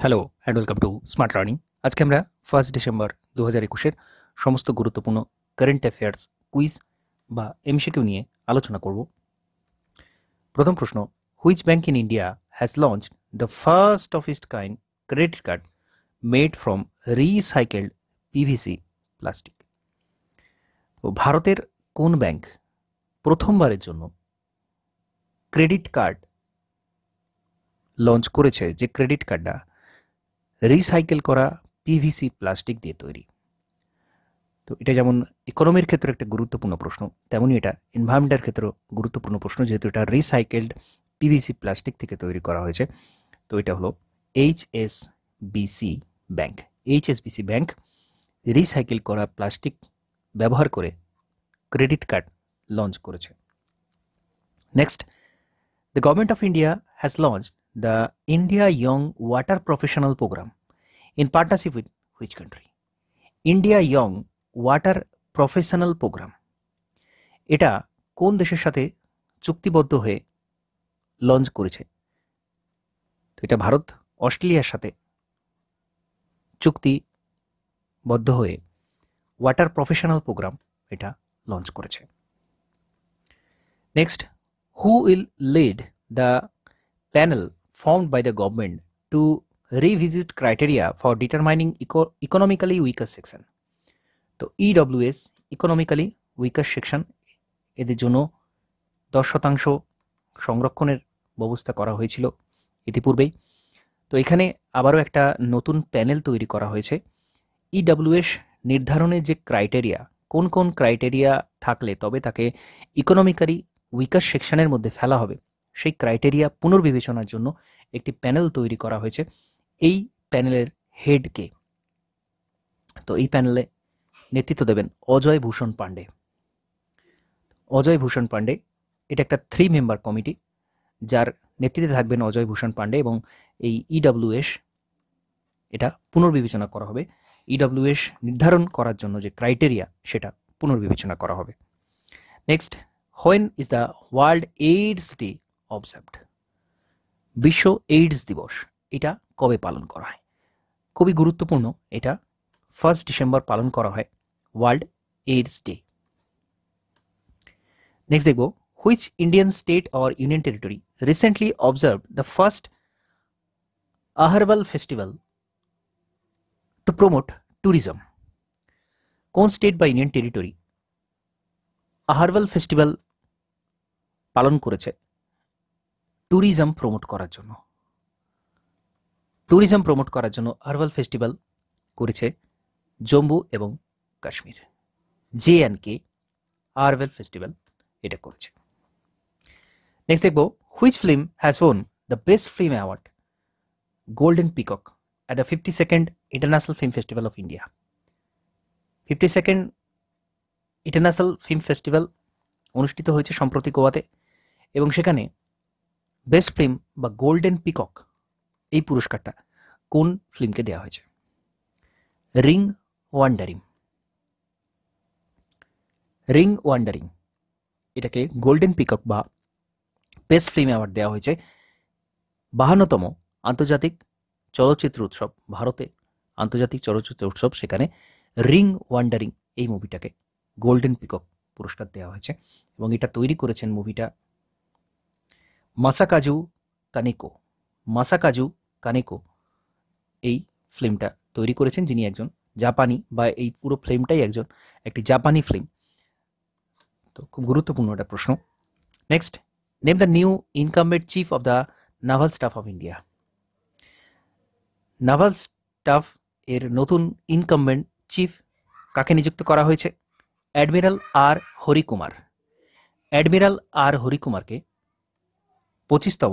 Hello and welcome to smart learning. আজকে আমরা 1 December 2021-এর সমস্ত গুরুত্বপূর্ণ কারেন্ট অ্যাফেয়ার্স কুইজ বা এমসিকিউ নিয়ে আলোচনা করব। প্রথম প্রশ্ন, which bank in India has launched the first of its kind credit card made from recycled PVC plastic? তো ভারতের কোন ব্যাংক প্রথমবারের জন্য ক্রেডিট কার্ড লঞ্চ করেছে, যে ক্রেডিট কার্ডটা রিসাইকেল করা পিভিসি প্লাস্টিক দিয়ে তৈরি? তো এটা যেমন ইকোনমির ক্ষেত্রে একটা গুরুত্বপূর্ণ প্রশ্ন, তেমনই এটা এনভায়রনমেন্টের ক্ষেত্রেও গুরুত্বপূর্ণ প্রশ্ন, যেহেতু এটা রিসাইকেলড পিভিসি প্লাস্টিক থেকে তৈরি করা হয়েছে। তো এটা হলো HSBC bank. HSBC bank recycle করা প্লাস্টিক ব্যবহার করে ক্রেডিট কার্ড লঞ্চ করেছে। Next, the Government of India has launched the India Young Water Professional Program in partnership with which country? India Young Water Professional Program এটা কোন দেশের সাথে চুক্তিবদ্ধ হয়ে লঞ্চ করেছে? তো এটা ভারত অস্ট্রেলিয়ার সাথে চুক্তিবদ্ধ হয়ে ওয়াটার প্রফেশনাল প্রোগ্রাম এটা লঞ্চ করেছে। Next, who will lead the panel formed by the government to revisit criteria for determining economically weaker section? তো EWS ইকোনমিক্যালি উইকার সেকশন, এদের জন্য 10% সংরক্ষণের ব্যবস্থা করা হয়েছিল ইতিপূর্বেই। তো এখানে আবারও একটা নতুন প্যানেল তৈরি করা হয়েছে। EWS নির্ধারণের যে ক্রাইটেরিয়া, কোন কোন ক্রাইটেরিয়া থাকলে তবে তাকে ইকোনমিক্যালি উইকার সেকশনের মধ্যে ফেলা হবে, সেই ক্রাইটেরিয়া পুনর্বিবেচনার জন্য একটি প্যানেল তৈরি করা হয়েছে। এই প্যানেলের হেডকে, তো এই প্যানেলে নেতৃত্ব দেবেন অজয় ভূষণ পাণ্ডে। অজয় ভূষণ পাণ্ডে, এটা একটা 3 মেম্বার কমিটি, যার নেতৃত্বে থাকবেন অজয় ভূষণ পাণ্ডে, এবং এই EWS এটা পুনর্বিবেচনা করা হবে। EWS নির্ধারণ করার জন্য যে ক্রাইটেরিয়া, সেটা পুনর্বিবেচনা করা হবে। Next, when is the World AIDS Day observed? বিশ্ব এইডস দিবস এটা কবে পালন করা হয়? খুবই গুরুত্বপূর্ণ, এটা 1 ডিসেম্বর পালন করা হয়, ওয়ার্ল্ড এইডস ডে। নেক্সট দেখব, which Indian state or union territory recently observed the first Aharbal festival to promote tourism? কোন স্টেট বা ইউনিয়ন টেরিটরি আহারবাল ফেস্টিভ্যাল পালন করেছে ট্যুরিজম প্রমোট করার জন্য? ট্যুরিজম প্রমোট করার জন্য হার্বাল ফেস্টিভ্যাল করেছে জম্মু এবং কাশ্মীর। JNK হার্বাল ফেস্টিভ্যাল এটা করেছে। নেক্সট দেখব, which film has won the best film award golden peacock at the 52nd international film festival of India? 52nd international film festival অনুষ্ঠিত হয়েছে সম্প্রতি গোয়াতে, এবং সেখানে বেস্ট ফিল্ম বা গোল্ডেন পিকক এই পুরস্কারটা কোন ফিল্মকে দেওয়া হয়েছে? Ring wandering. রিং ওয়ান্ডারিং এটাকে গোল্ডেন পিকক বা বেস্ট ফিল্ম অ্যাওয়ার্ড দেওয়া হয়েছে 52তম আন্তর্জাতিক চলচ্চিত্র উৎসব, ভারতে আন্তর্জাতিক চলচ্চিত্র উৎসব, সেখানে রিং ওয়ান্ডারিং এই মুভিটাকে গোল্ডেন পিকক পুরস্কার দেওয়া হয়েছে। এবং এটা তৈরি করেছেন মুভিটা মাসাকাজু কানেকো। মাসাকাজু কানেকো এই ফিল্মটা তৈরি করেছেন, যিনি একজন জাপানি, বা এই পুরো ফিল্মটাই একটি জাপানি ফিল্ম। তো খুব গুরুত্বপূর্ণ একটা প্রশ্ন। Next, name the new incumbent chief of the naval staff of India? Naval staff এর নতুন ইনকামবেন্ট চিফ কাকে নিযুক্ত করা হয়েছে? Admiral R Harikumar. Admiral R হরিকুমারকে 25তম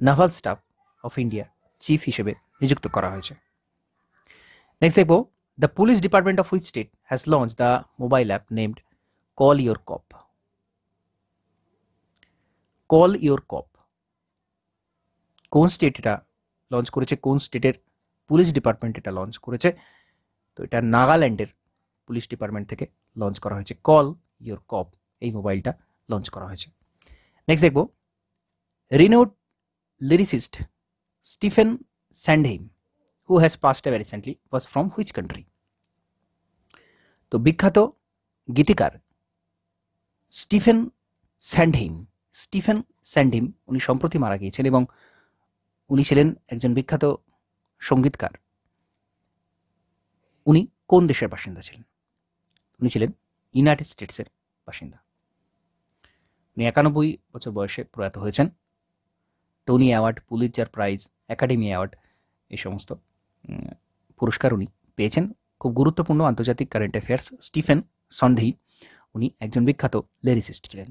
naval staff of India chief হিসেবে নিযুক্ত করা হয়েছে। নেক্সট দেখব, the police department of which state has launch the mobile app named call your cop? Call your cop কোন স্টেট এটা লঞ্চ করেছে? কোন স্টেটের পুলিশ ডিপার্টমেন্ট এটা লঞ্চ করেছে? তো এটা নাগাল্যান্ডের পুলিশ ডিপার্টমেন্ট থেকে লঞ্চ করা হয়েছে। কল ইয়োর কপ এই মোবাইলটা লঞ্চ করা হয়েছে। নেক্সট দেখব, রিনোড lyricist Stephen Sondheim, who has passed away recently, was from which country? তো বিখ্যাত গীতিকার স্টিফেন স্যান্ডহেইম উনি সম্প্রতি মারা গিয়েছেন এবং উনি ছিলেন একজন বিখ্যাত সঙ্গীতকার। উনি কোন দেশের বাসিন্দা ছিলেন? উনি ছিলেন ইউনাইটেড স্টেটসের বাসিন্দা। উনি 91 বছর বয়সে প্রয়াত হয়েছেন। Tony award, Pulitzer prize, academy award এই সমস্ত পুরস্কার উনি পেয়েছেন। খুব গুরুত্বপূর্ণ আন্তর্জাতিক কারেন্ট অ্যাফেয়ার্স। স্টিফেন সন্দেহি উনি একজন বিখ্যাত লিরিসিস্ট ছিলেন।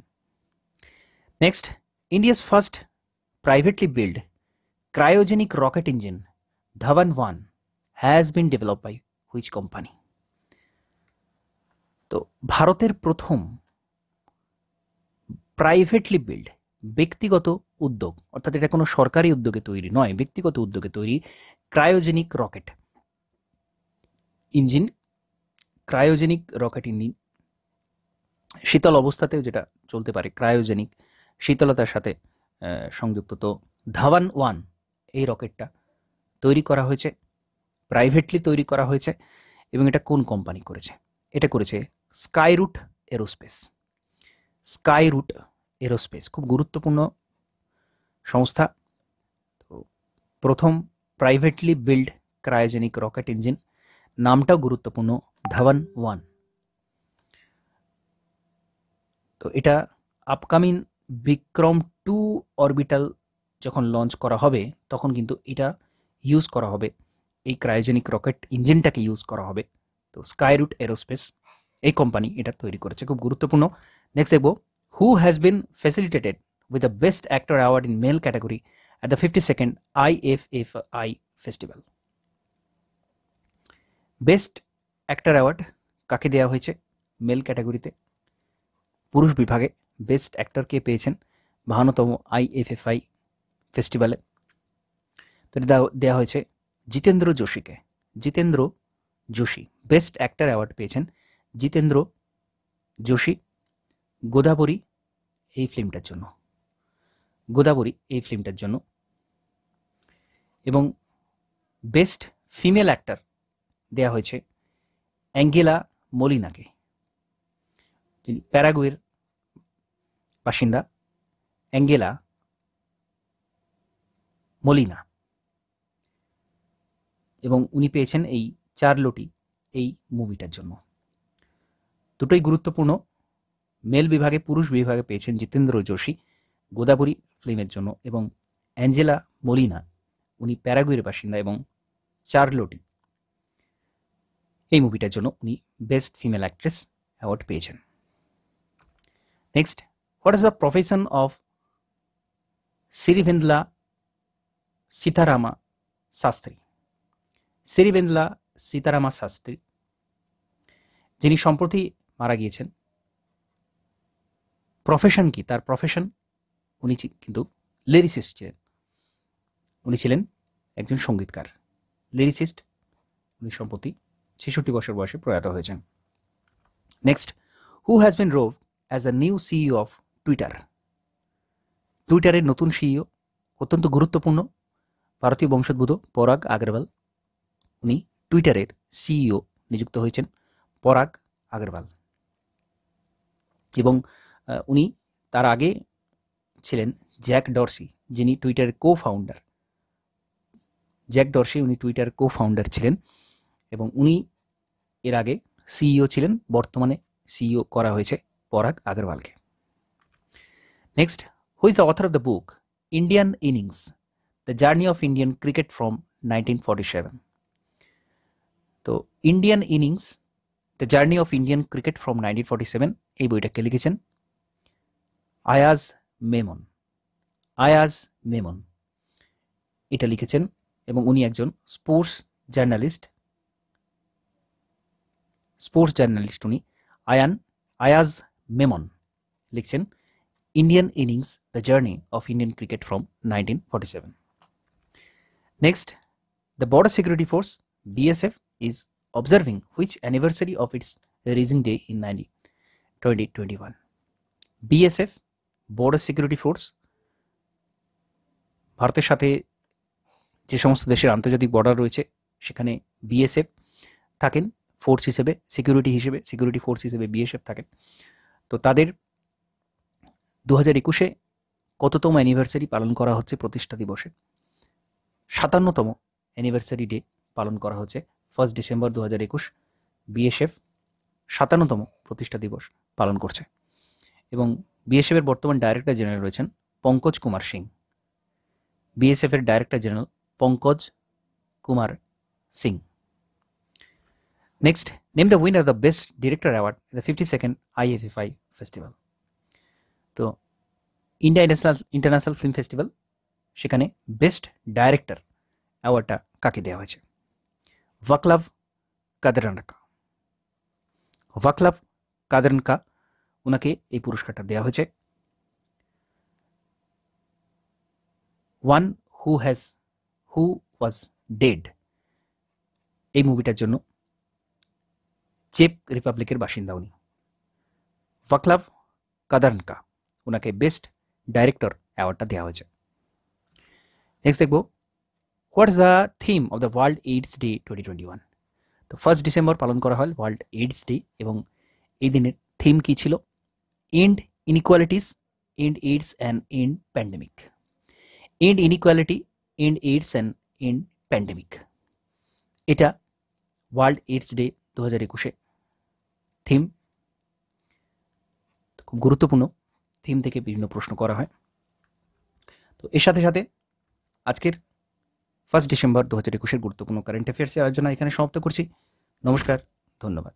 Next, India's first privately build cryogenic rocket engine Dhawan 1 has been develop by which company? তো ভারতের প্রথম প্রাইভেটলি বিল্ড, ব্যক্তিগত উদ্যোগ, অর্থাৎ এটা কোনো সরকারি উদ্যোগে তৈরি নয়, ব্যক্তিগত উদ্যোগে তৈরি ক্রায়োজেনিক রকেট ইঞ্জিন শীতল অবস্থাতেও যেটা চলতে পারে, ক্রায়োজেনিক শীতলতার সাথে সংযুক্ত। তো ধাওয়ান 1 এই রকেটটা তৈরি করা হয়েছে, প্রাইভেটলি তৈরি করা হয়েছে, এবং এটা কোন কোম্পানি করেছে? এটা করেছে স্কাইরুট এরোস্পেস। খুব গুরুত্বপূর্ণ সংস্থা। তো প্রথম privately build cryogenic rocket engine, নামটাও গুরুত্বপূর্ণ, ধাওয়ান 1। তো এটা আপকামিং বিক্রম 2 অরবিটাল যখন লঞ্চ করা হবে তখন কিন্তু এটা ইউজ করা হবে, এই ক্রায়োজেনিক রকেট ইঞ্জিনটাকে ইউজ করা হবে। তো স্কাইরুট এরোস্পেস এই কোম্পানি এটা তৈরি করেছে, খুব গুরুত্বপূর্ণ। নেক্সট দেখব, হু has bin facilitated with the best actor award in mail category at the 52nd IFFI festival? Best actor award কাকে দেওয়া হয়েছে মেল ক্যাটাগরিতে? পুরুষ বিভাগে বেস্ট অ্যাক্টর কে পেয়েছেন 52তম IFFI ফেস্টিভ্যালে? তো এটা দেওয়া হয়েছে জিতেন্দ্র যোশীকে। Jitendra Joshi best actor award পেয়েছেন জিতেন্দ্র যোশী গোদাবরী এই ফিল্মটার জন্য। এবং বেস্ট ফিমেল অ্যাক্টর দেওয়া হয়েছে অ্যাঙ্গেলা মলিনাকে, যিনি প্যারাগুয়ের বাসিন্দা অ্যাঙ্গেলা মলিনা, এবং উনি পেয়েছেন এই চার্লোটি এই মুভিটার জন্য। দুটোই গুরুত্বপূর্ণ। মেল বিভাগে, পুরুষ বিভাগে পেয়েছেন জিতেন্দ্র যোশী গোদাবরী ফিল্মের জন্য, এবং অ্যাঞ্জেলা মলিনা উনি প্যারাগুয়ের বাসিন্দা এবং চার্লোটি এই মুভিটার জন্য উনি বেস্ট ফিমেল অ্যাক্ট্রেস অ্যাওয়ার্ড পেয়েছেন। Next, what is the profession of Sirivennela Seetharama Sastry? যিনি সম্প্রতি মারা গিয়েছেন, প্রফেশন কি তার? প্রফেশন, উনি কিন্তু লিরিসিস্ট ছিলেন। উনি ছিলেন একজন সঙ্গীতকার, লিরিসিস্ট। উনি সম্প্রতি 66 বছর বয়সে প্রয়াত হয়েছেন। Next, who has been roved as the new CEO of Twitter? টুইটারের নতুন সিইও, অত্যন্ত গুরুত্বপূর্ণ, ভারতীয় বংশোদ্ভূত পরাগ আগরওয়াল। উনি টুইটারের সিইও নিযুক্ত হয়েছেন, পরাগ আগরওয়াল। এবং উনি তার আগে ছিলেন জ্যাক ডরসি, যিনি টুইটারের কো-ফাউন্ডার। উনি টুইটার কো-ফাউন্ডার ছিলেন এবং উনি এর আগে সিইও ছিলেন। বর্তমানে সিইও করা হয়েছে পরাগ আগরওয়ালকে। Next, who is the author of the book Indian Innings the journey of Indian cricket from 1947? তো Indian Innings the journey of Indian cricket from 1947 এই বইটাকে লিখেছেন আয়াজ মেমন এটা লিখেছেন, এবং উনি একজন স্পোর্টস জার্নালিস্ট। উনি আয়াজ মেমন লিখছেন Indian Innings the journey of Indian cricket from 1947। Next, the border security force BSF is observing which anniversary of its Rising Day in 2021? BSF border security force ভারতের সাথে যে সমস্ত দেশের আন্তর্জাতিক বর্ডার রয়েছে সেখানে বিএসএফ থাকেন ফোর্স হিসেবে, সিকিউরিটি ফোর্স হিসেবে বিএসএফ থাকেন। তো তাদের 2021-এ কততম অ্যানিভার্সারি পালন করা হচ্ছে প্রতিষ্ঠা দিবসের? 57তম অ্যানিভার্সারি ডে পালন করা হচ্ছে 1 ডিসেম্বর 2021। বিএসএফ 57তম প্রতিষ্ঠা দিবস পালন করছে এবং বিএসএফ এর বর্তমান ডাইরেক্টর জেনারেল রয়েছেন পঙ্কজ কুমার সিং। বিএসএফ এর director general Pankaj Kumar Singh. Next, name the winner the best director award the 52nd IFFI festival. তো ইন্ডিয়া ইন্টারন্যাশনাল ফিল্ম ফেস্টিভ্যাল, সেখানে বেস্ট ডাইরেক্টর অ্যাওয়ার্ডটা কাকে দেওয়া হয়েছে? ভাকলাভ কাদেরনকা ওনাকে এই পুরস্কারটা দেওয়া হয়েছে। ওয়ান হু ওয়াজ ডেড এই মুভিটার জন্য চেক রিপাবলিকের বাসিন্দা উনি। ভাকলাভ কাদেরনকা ওনাকে বেস্ট ডাইরেক্টর অ্যাওয়ার্ডটা দেওয়া হয়েছে। নেক্সট দেখব, what is the theme of the world AIDS day 2021? তো 1 ডিসেম্বর পালন করা হয় ওয়ার্ল্ড এইডস ডে এবং এই দিনের থিম কি ছিল? End inequalities, end AIDS and end pandemic. End inequality, end AIDS and end pandemic, এটা ওয়ার্ল্ড এইডস ডে 2021-এ থিম। খুব গুরুত্বপূর্ণ থিম থেকে বিভিন্ন প্রশ্ন করা হয়। তো এর সাথে সাথে আজকের 1 ডিসেম্বর 2021-এর গুরুত্বপূর্ণ কারেন্ট অ্যাফেয়ার্সের আলোচনা এখানে সমাপ্ত করছি। নমস্কার, ধন্যবাদ।